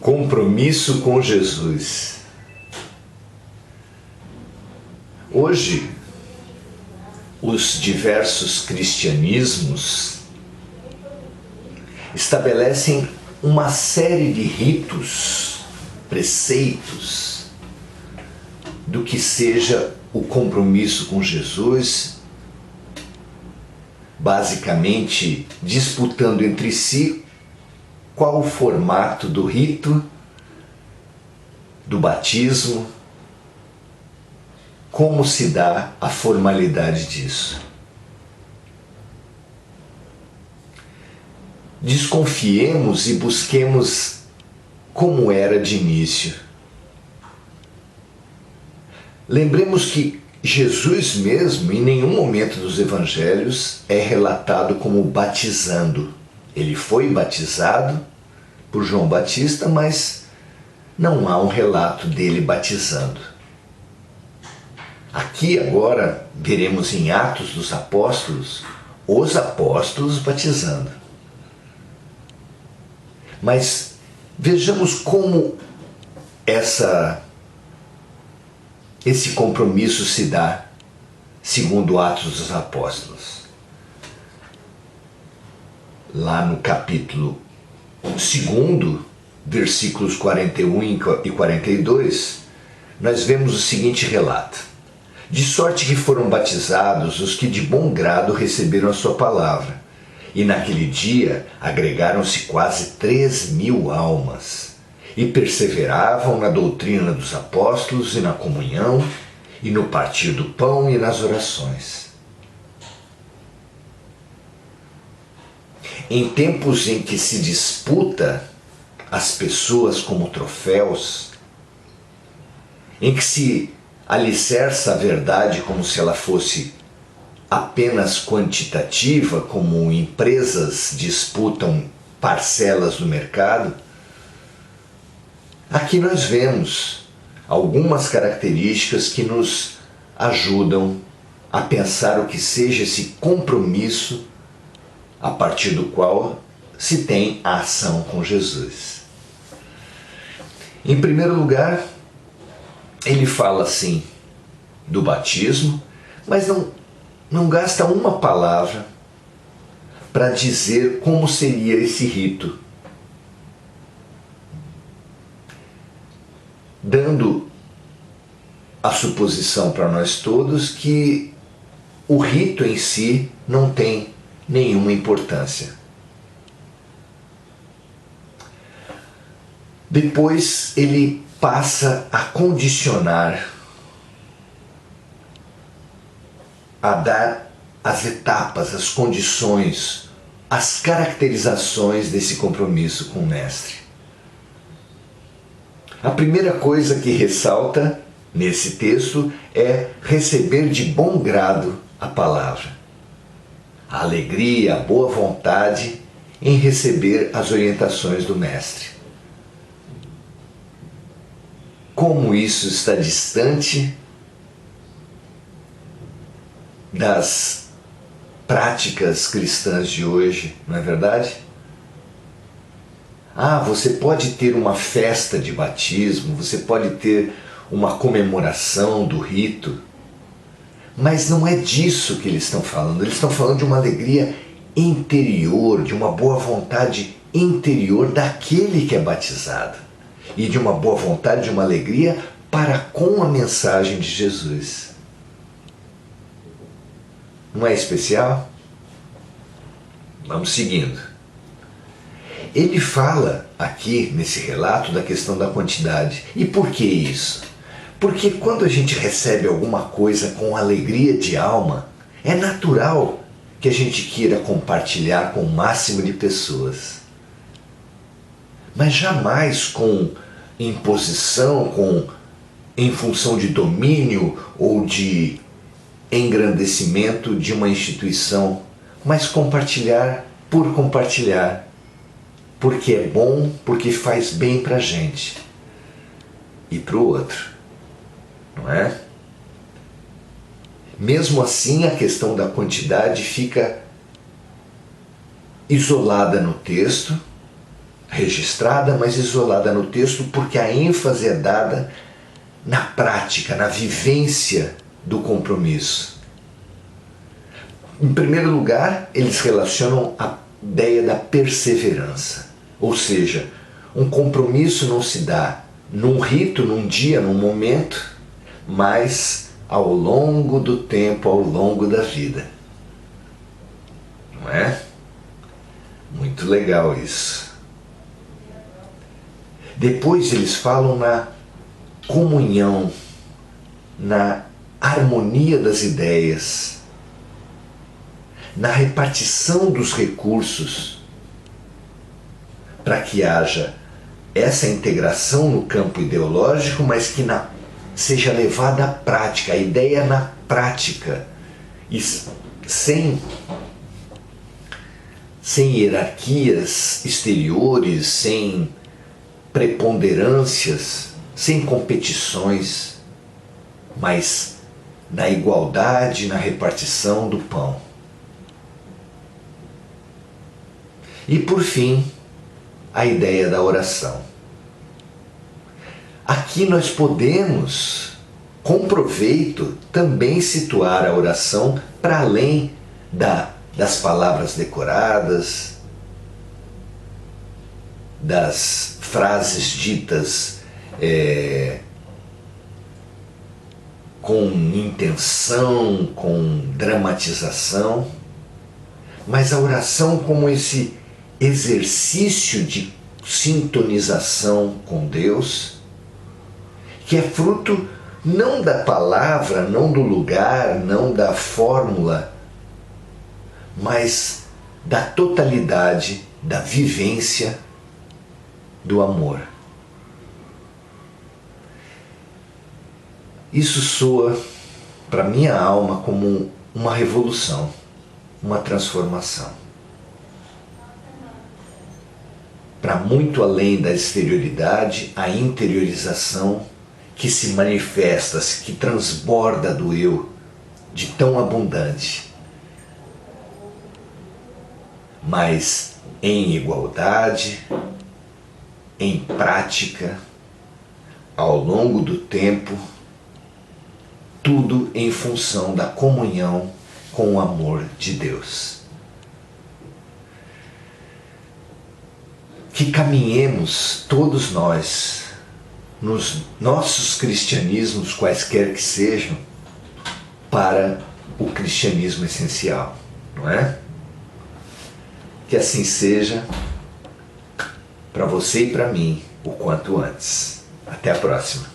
Compromisso com Jesus. Hoje, os diversos cristianismos estabelecem uma série de ritos, preceitos, do que seja o compromisso com Jesus, basicamente disputando entre si qual o formato do rito, do batismo, como se dá a formalidade disso. Desconfiemos e busquemos como era de início. Lembremos que Jesus mesmo, em nenhum momento dos evangelhos, é relatado como batizando. Ele foi batizado por João Batista, mas não há um relato dele batizando. Aqui agora veremos em Atos dos Apóstolos, os apóstolos batizando. Mas vejamos como esse compromisso se dá segundo Atos dos Apóstolos. Lá no capítulo 2, versículos 41 e 42, nós vemos o seguinte relato: de sorte que foram batizados os que de bom grado receberam a sua palavra, e naquele dia agregaram-se quase 3.000 almas, e perseveravam na doutrina dos apóstolos e na comunhão, e no partir do pão e nas orações. Em tempos em que se disputa as pessoas como troféus, em que se alicerça a verdade como se ela fosse apenas quantitativa, como empresas disputam parcelas do mercado, aqui nós vemos algumas características que nos ajudam a pensar o que seja esse compromisso a partir do qual se tem a ação com Jesus. Em primeiro lugar, ele fala assim do batismo, mas não gasta uma palavra para dizer como seria esse rito, dando a suposição para nós todos que o rito em si não tem nenhuma importância. Depois ele passa a condicionar, a dar as etapas, as condições, as caracterizações desse compromisso com o Mestre. A primeira coisa que ressalta nesse texto é receber de bom grado a palavra. A alegria, a boa vontade em receber as orientações do Mestre. Como isso está distante das práticas cristãs de hoje, não é verdade? Você pode ter uma festa de batismo, você pode ter uma comemoração do rito, mas não é disso que eles estão falando. Eles estão falando de uma alegria interior, de uma boa vontade interior daquele que é batizado, e de uma boa vontade, de uma alegria para com a mensagem de Jesus. Não é especial? Vamos seguindo. Ele fala aqui nesse relato da questão da quantidade. E por que isso? Porque quando a gente recebe alguma coisa com alegria de alma, é natural que a gente queira compartilhar com o máximo de pessoas. Mas jamais com imposição, em função de domínio ou de engrandecimento de uma instituição, mas compartilhar por compartilhar, porque é bom, porque faz bem para a gente e para o outro, não é? Mesmo assim, a questão da quantidade fica isolada no texto, registrada, mas isolada no texto, porque a ênfase é dada na prática, na vivência do compromisso. Em primeiro lugar, eles relacionam a ideia da perseverança, ou seja, um compromisso não se dá num rito, num dia, num momento, mas ao longo do tempo, ao longo da vida. Não é? Muito legal isso. Depois eles falam na comunhão, na harmonia das ideias, na repartição dos recursos, para que haja essa integração no campo ideológico, mas que seja levada à prática, a ideia na prática, e sem hierarquias exteriores, sem preponderâncias, sem competições, mas na igualdade, na repartição do pão. E por fim, a ideia da oração. Aqui nós podemos, com proveito, também situar a oração para além das palavras decoradas, das frases ditas com intenção, com dramatização, mas a oração como esse exercício de sintonização com Deus, que é fruto não da palavra, não do lugar, não da fórmula, mas da totalidade da vivência do amor. Isso soa para minha alma como uma revolução, uma transformação. Para muito além da exterioridade, a interiorização que se manifesta, que transborda do eu, de tão abundante, mas em igualdade, em prática, ao longo do tempo, tudo em função da comunhão com o amor de Deus. Que caminhemos todos nós, nos nossos cristianismos, quaisquer que sejam, para o cristianismo essencial, não é? Que assim seja para você e para mim o quanto antes. Até a próxima.